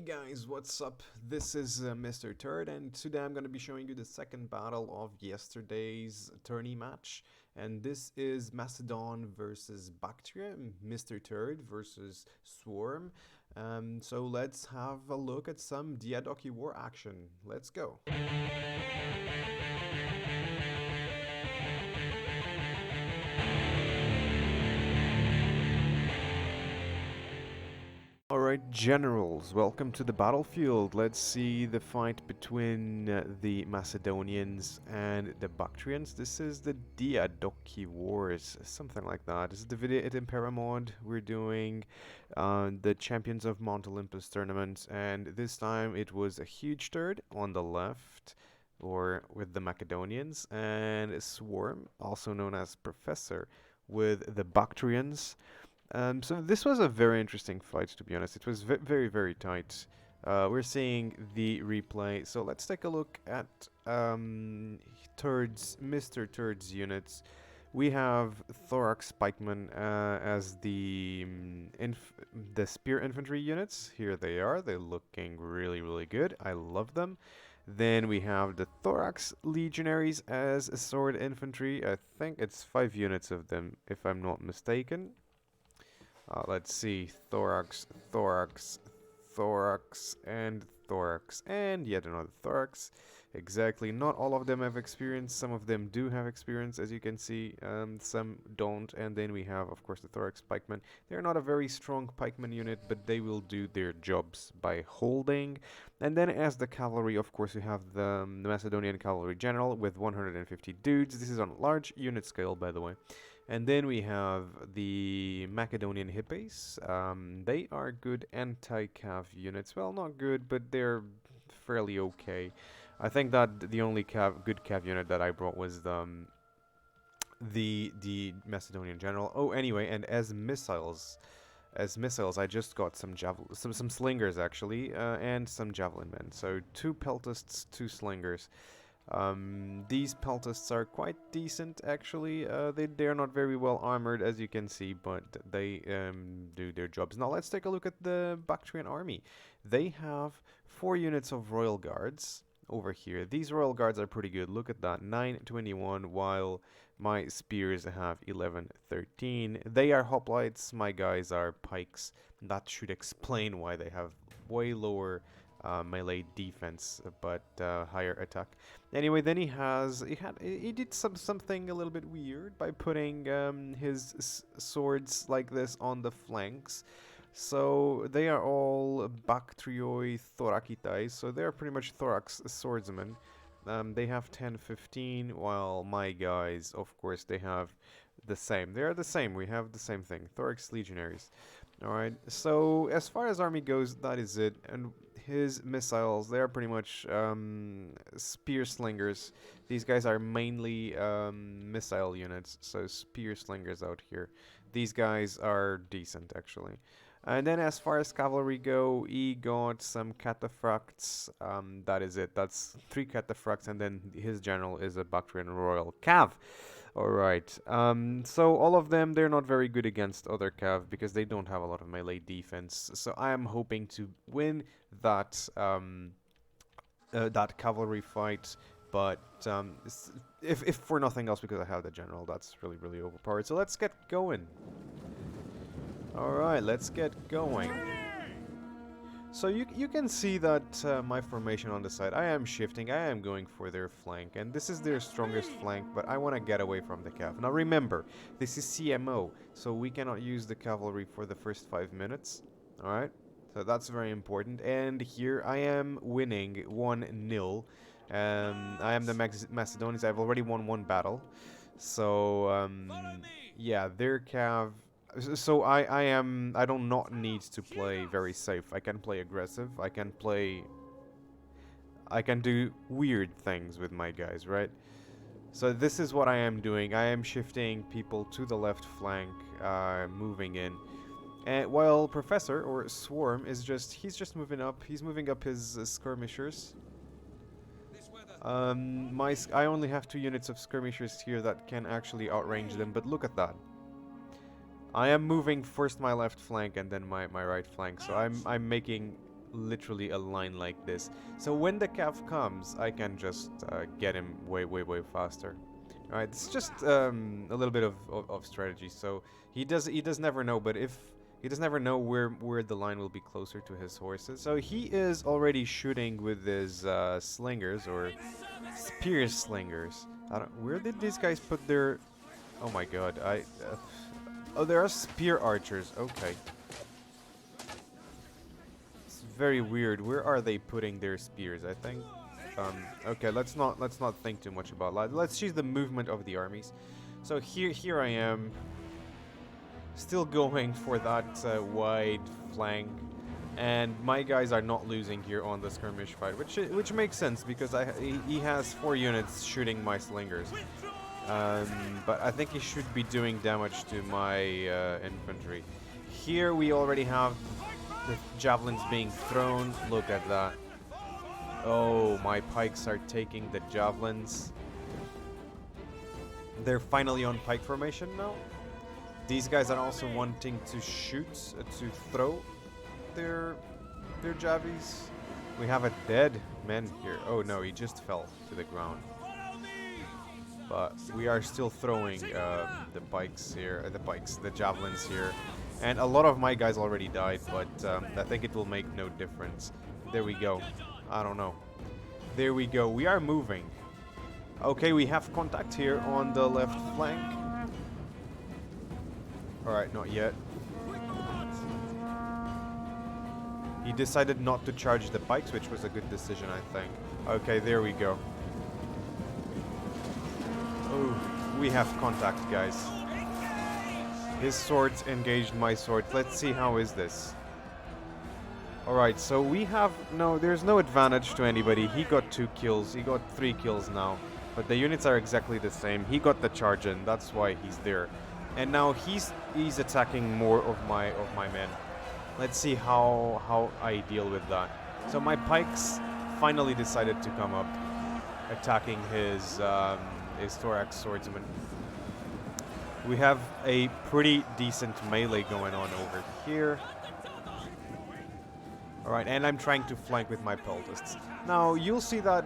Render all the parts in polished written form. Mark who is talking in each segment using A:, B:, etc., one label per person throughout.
A: guys, what's up? This is Mr.Turd, and today I'm going to be showing you the second battle of yesterday's tourney match. And this is Macedon versus Bactria, Mr.Turd versus Swarm. So let's have a look at some Diadochi war action. Let's go. Alright, generals, welcome to the battlefield. Let's see the fight between the Macedonians and the Bactrians. This is the Diadochi Wars, something like that. This is the Video et Impera mod. We're doing the Champions of Mount Olympus tournament, and this time it was a Huge Turd on the left, or with the Macedonians, and a Swarm, also known as Professor, with the Bactrians. So this was a very interesting fight, to be honest. It was very, very tight. We're seeing the replay. So let's take a look at Mr. Turd's units. We have Thorax Pikemen as the spear infantry units. Here they are. They're looking really, really good. I love them. Then we have the Thorax Legionaries as sword infantry. I think it's 5 units of them, if I'm not mistaken. Let's see, thorax, and yet another thorax. Exactly, not all of them have experience, some of them do have experience, as you can see, some don't. And then we have, of course, the thorax pikemen. They're not a very strong pikeman unit, but they will do their jobs by holding. And then as the cavalry, of course, we have the Macedonian cavalry general with 150 dudes. This is on large unit scale, by the way. And then we have the Macedonian hippies. They are good anti-cav units. Well, not good, but they're fairly okay. I think that the only good cav unit that I brought was the Macedonian general. Oh, anyway, and as missiles, I just got some slingers actually, and some javelin men. So 2 peltasts, 2 slingers. These peltasts are quite decent actually. They're not very well armored, as you can see, but they do their jobs. Now let's take a look at the Bactrian army. They have 4 units of royal guards over here. These royal guards are pretty good. Look at that, 921, while my spears have 1113. They are hoplites, my guys are pikes. That should explain why they have way lower melee defense, but higher attack. Anyway, then he did something a little bit weird by putting his swords like this on the flanks. So they are all Bactrioi Thorakitai, so they are pretty much thorax swordsmen. They have 10-15, while my guys, of course, they have the same. They are the same. We have the same thing. Thorax Legionaries. Alright, so as far as army goes, that is it. And his missiles, they are pretty much spear slingers. These guys are mainly missile units, so spear slingers out here. These guys are decent, actually. And then as far as cavalry go, he got some cataphracts. That is it. That's 3 cataphracts, and then his general is a Bactrian Royal Cav. Alright, so all of them, they're not very good against other cav because they don't have a lot of melee defense. So I am hoping to win that that cavalry fight, but if for nothing else, because I have the general, that's really, really overpowered. So let's get going. Alright, let's get going. So you can see that my formation on the side, I am shifting, I am going for their flank, and this is their strongest flank, but I want to get away from the cav. Now remember, this is CMO, so we cannot use the cavalry for the first 5 minutes, alright? So that's very important, and here I am winning 1-0. I am the Macedonians, I've already won 1 battle, so yeah, their cav... So I do not need to play very safe. I can play aggressive. I can do weird things with my guys, right? So this is what I am doing. I am shifting people to the left flank, moving in. And while Professor, or Swarm, he's just moving up. He's moving up his skirmishers. I only have 2 units of skirmishers here that can actually outrange them, but look at that. I am moving first my left flank and then my right flank, so I'm making literally a line like this. So when the cav comes, I can just get him way faster. Alright, it's just a little bit of strategy. So he does never know, but if he does never know where the line will be closer to his horses. So he is already shooting with his slingers or spear slingers. I don't, where did these guys put their? Oh my god! Oh, there are spear archers. Okay. It's very weird. Where are they putting their spears? I think. Okay, let's not think too much about that. Let's choose the movement of the armies. So here I am, still going for that wide flank, and my guys are not losing here on the skirmish fight, which makes sense because he has 4 units shooting my slingers. But I think he should be doing damage to my infantry. Here we already have the javelins being thrown. Look at that. Oh, my pikes are taking the javelins. They're finally on pike formation now. These guys are also wanting to shoot, to throw their javies. We have a dead man here. Oh no, he just fell to the ground. But we are still throwing the pikes here, the javelins here. And a lot of my guys already died, but I think it will make no difference. There we go. I don't know. There we go. We are moving. Okay, we have contact here on the left flank. Alright, not yet. He decided not to charge the pikes, which was a good decision, I think. Okay, there we go. Oh, we have contact, guys. His swords engaged my sword. Let's see how is this. Alright, so we have... No, there's no advantage to anybody. He got 2 kills. He got 3 kills now. But the units are exactly the same. He got the charge in. That's why he's there. And now he's attacking more of my men. Let's see how I deal with that. So my pikes finally decided to come up, attacking his thorax swordsman. We have a pretty decent melee going on over here. Alright, and I'm trying to flank with my peltists. Now, you'll see that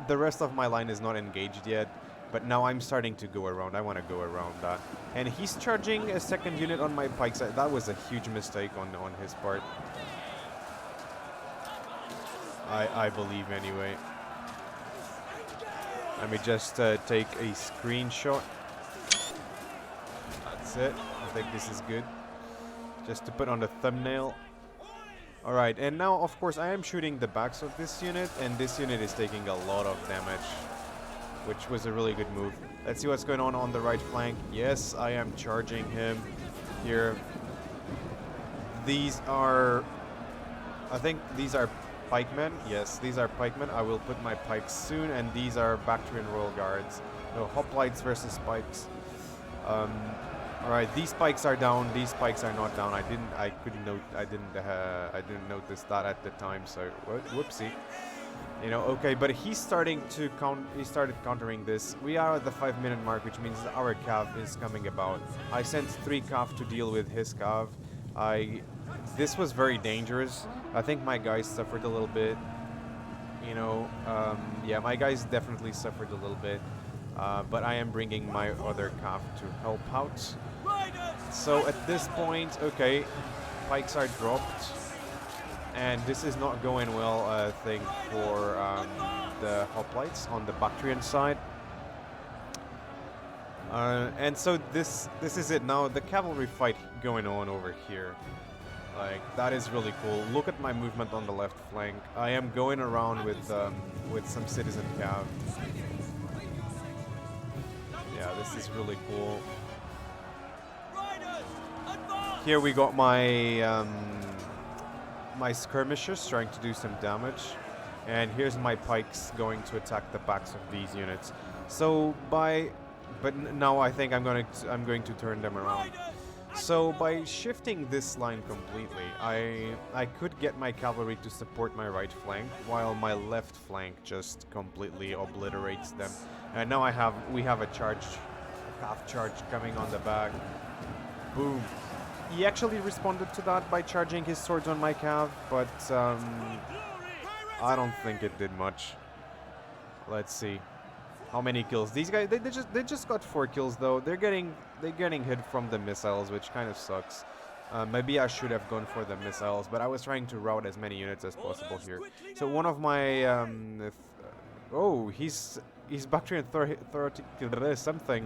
A: the rest of my line is not engaged yet, but now I'm starting to go around. I want to go around that. And he's charging a second unit on my pikes. That was a huge mistake on his part. I believe anyway. Let me just take a screenshot. That's it. I think this is good. Just to put on the thumbnail. Alright, and now of course I am shooting the backs of this unit, and this unit is taking a lot of damage, which was a really good move. Let's see what's going on the right flank. Yes, I am charging him here. These are... I think these are pikemen. Yes, these are pikemen. I will put my pikes soon, and these are Bactrian Royal Guards. So hoplites versus pikes. Alright, these pikes are down. These pikes are not down. I didn't notice that at the time. So whoopsie. You know, okay, but he started countering this. We are at the 5-minute mark, which means that our cav is coming about. I sent 3 cav to deal with his cav. This was very dangerous. I think my guys suffered a little bit. You know, yeah, my guys definitely suffered a little bit. But I am bringing my other cav to help out. So at this point, okay, pikes are dropped. And this is not going well, I think, for the hoplites on the Bactrian side. And so this is it now. The cavalry fight going on over here. Like, that is really cool. Look at my movement on the left flank. I am going around with some citizen cav. Yeah, this is really cool. Here we got my my skirmishers trying to do some damage, and here's my pikes going to attack the backs of these units. So now I think I'm going to turn them around. So by shifting this line completely, I could get my cavalry to support my right flank, while my left flank just completely obliterates them. And now we have a charge, a half charge coming on the back. Boom. he actually responded to that by charging his swords on my cav, but I don't think it did much. Let's see. How many kills? These guys, they just got 4 kills though. They're getting hit from the missiles, which kind of sucks. Maybe I should have gone for the missiles, but I was trying to route as many units as possible here. So one of my oh, he's Bactria and something.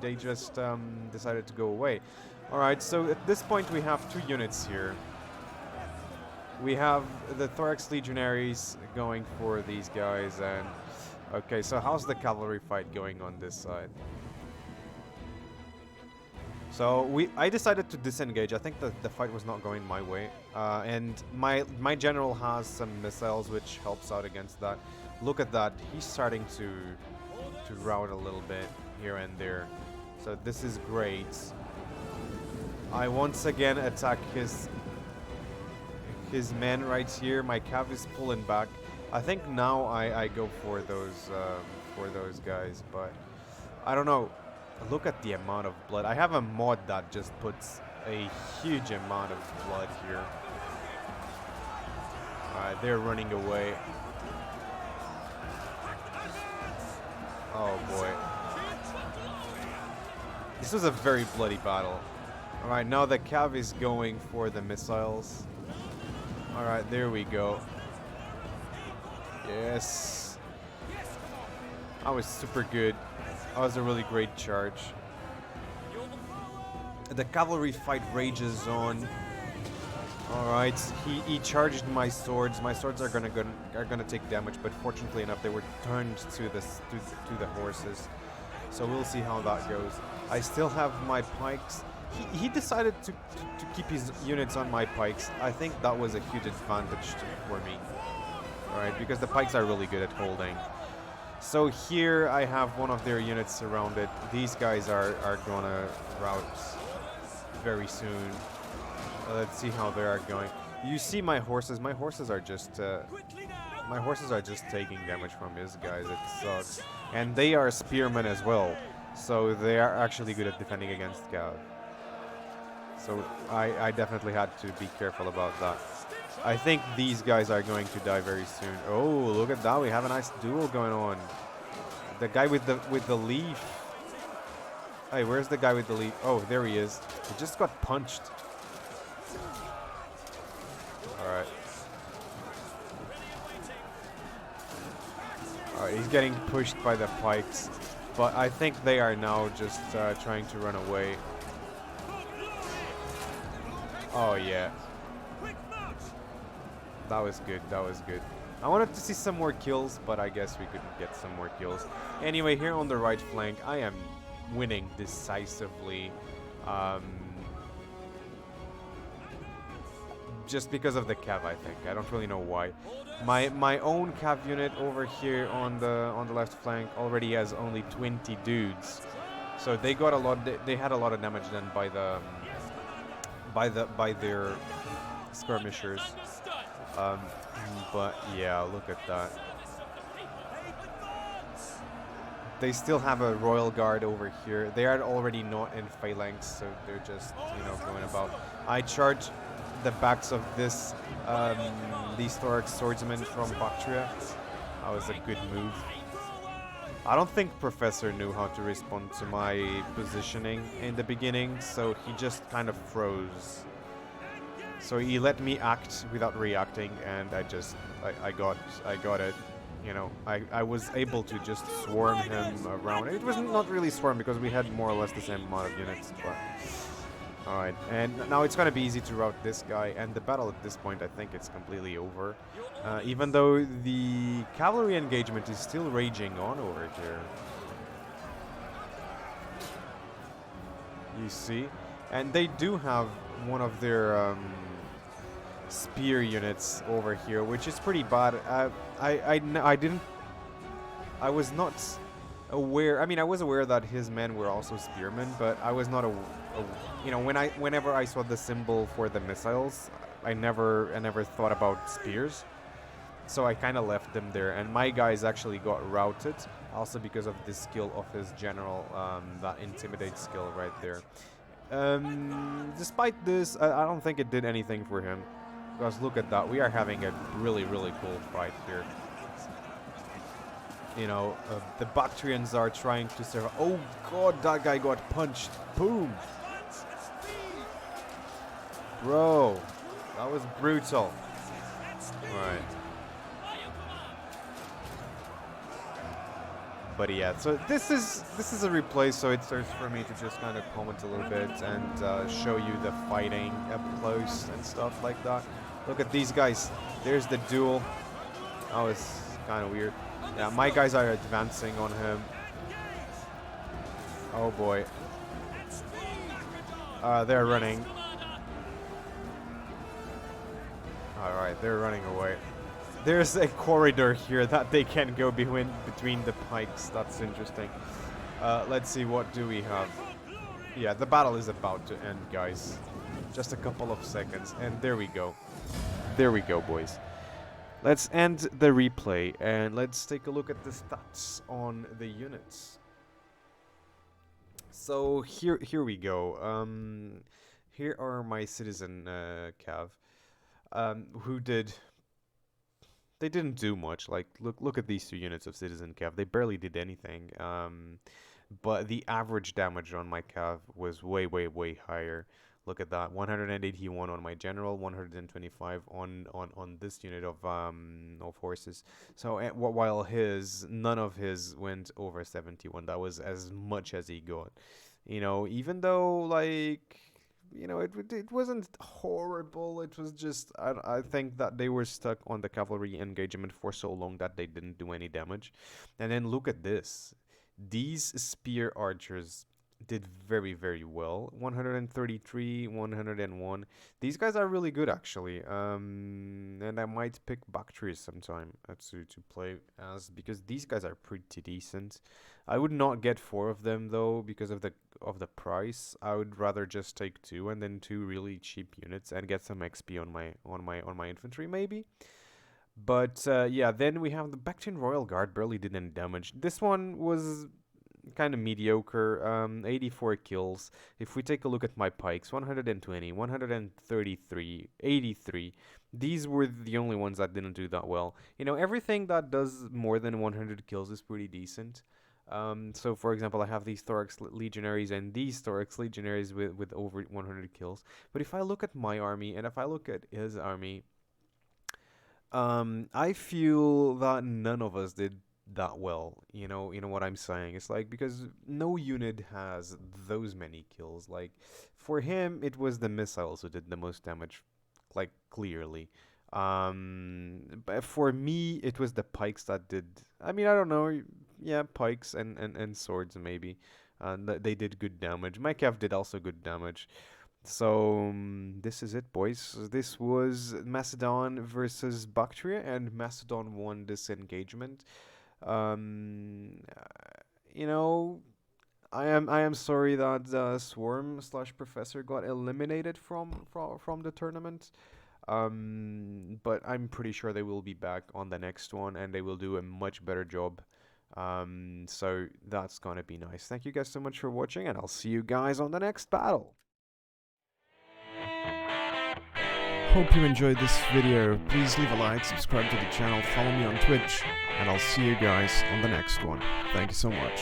A: They just decided to go away. All right. So at this point we have 2 units here. We have the Thorax Legionaries going for these guys, and okay, so how's the cavalry fight going on this side? So I decided to disengage. I think that the fight was not going my way, and my general has some missiles, which helps out against that. Look at that, he's starting to rout a little bit here and there. So this is great. I once again attack his men right here. My cav is pulling back. I think now I go for those guys, but I don't know. Look at the amount of blood. I have a mod that just puts a huge amount of blood here. Alright, they're running away. Oh boy. This was a very bloody battle. Alright, now the cav is going for the missiles. Alright, there we go. Yes. That was super good. That was a really great charge. The cavalry fight rages on. Alright, he charged my swords. My swords are gonna take damage, but fortunately enough they were turned to the horses. So we'll see how that goes. I still have my pikes. He decided to keep his units on my pikes. I think that was a huge advantage for me. Alright, because the pikes are really good at holding. So here I have one of their units surrounded. These guys are gonna rout very soon. Let's see how they are going. You see my horses. My horses are just taking damage from these guys. It sucks. And they are spearmen as well. So they are actually good at defending against cav. So I definitely had to be careful about that. I think these guys are going to die very soon. Oh, look at that. We have a nice duel going on. The guy with the leaf. Hey, where's the guy with the leaf? Oh, there he is. He just got punched. Alright. Alright, he's getting pushed by the pikes. But I think they are now just trying to run away. Oh, yeah. That was good. That was good. I wanted to see some more kills, but I guess we couldn't get some more kills. Anyway, here on the right flank, I am winning decisively. Just because of the cav, I think. I don't really know why. My own cav unit over here on the left flank already has only 20 dudes, so they got a lot. They had a lot of damage done by their skirmishers. But yeah, look at that. They still have a royal guard over here. They are already not in phalanx, so they're just, you know, going about. I charge the backs of these Thorax swordsmen from Bactria. That was a good move. I don't think Professor knew how to respond to my positioning in the beginning, so he just kind of froze. So he let me act without reacting, and I got it. You know, I was able to just swarm him around. It was not really swarm because we had more or less the same amount of units, but alright. And now it's gonna be easy to rout this guy, and the battle at this point I think it's completely over. Even though the cavalry engagement is still raging on over here. You see? And they do have one of their spear units over here, which is pretty bad. I was not aware. I mean, I was aware that his men were also spearmen, but I was not you know, whenever I saw the symbol for the missiles, I never thought about spears. So I kind of left them there, and my guys actually got routed, also because of the skill of his general, that intimidate skill right there. Despite this, I don't think it did anything for him. Because look at that, we are having a really, really cool fight here. You know, the Bactrians are trying to survive. Oh god, that guy got punched. Boom! Bro, that was brutal. Right. But yeah, so this is a replay, so it serves for me to just kind of comment a little bit and show you the fighting up close and stuff like that. Look at these guys. There's the duel. That was kind of weird. Yeah, my guys are advancing on him. Oh boy. They're running. Alright, they're running away. There's a corridor here that they can go between the pikes. That's interesting. Let's see, what do we have? Yeah, the battle is about to end, guys. Just a couple of seconds, and there we go. There we go, boys. Let's end the replay, and let's take a look at the stats on the units. So here we go. Here are my citizen cav, who did. They didn't do much. Like look at these two units of citizen cav. They barely did anything. But the average damage on my cav was way higher. Look at that, 181 on my general, 125 on this unit of horses. So while none of his went over 71. That was as much as he got. You know, even though like, you know, it wasn't horrible. It was just I think that they were stuck on the cavalry engagement for so long that they didn't do any damage. And then look at this. These spear archers did very well. 133, 101. These guys are really good actually. And I might pick Bactria sometime to play as, because these guys are pretty decent. I would not get 4 of them though because of the price. I would rather just take 2 and then 2 really cheap units and get some XP on my infantry maybe. But yeah, then we have the Bactrian Royal Guard, barely did any damage. This one was kind of mediocre. 84 kills. If we take a look at my pikes, 120, 133, 83. These were the only ones that didn't do that well. You know, everything that does more than 100 kills is pretty decent. So for example, I have these Thorax Legionaries and these Thorax Legionaries with over 100 kills. But if I look at my army and if I look at his army, I feel that none of us did that well. You know what I'm saying? It's like, because no unit has those many kills. Like for him, it was the missiles who did the most damage, like clearly. But for me, it was the pikes that did. I mean, I don't know. Yeah, pikes and swords maybe. They did good damage. My cav did also good damage. So this is it, boys. This was Macedon versus Bactria, and Macedon won this engagement. You know, I am sorry that Swarm / Professor got eliminated from the tournament. But I'm pretty sure they will be back on the next one and they will do a much better job. So that's gonna be nice. Thank you guys so much for watching, and I'll see you guys on the next battle. Hope you enjoyed this video. Please leave a like, subscribe to the channel, follow me on Twitch, and I'll see you guys on the next one. Thank you so much.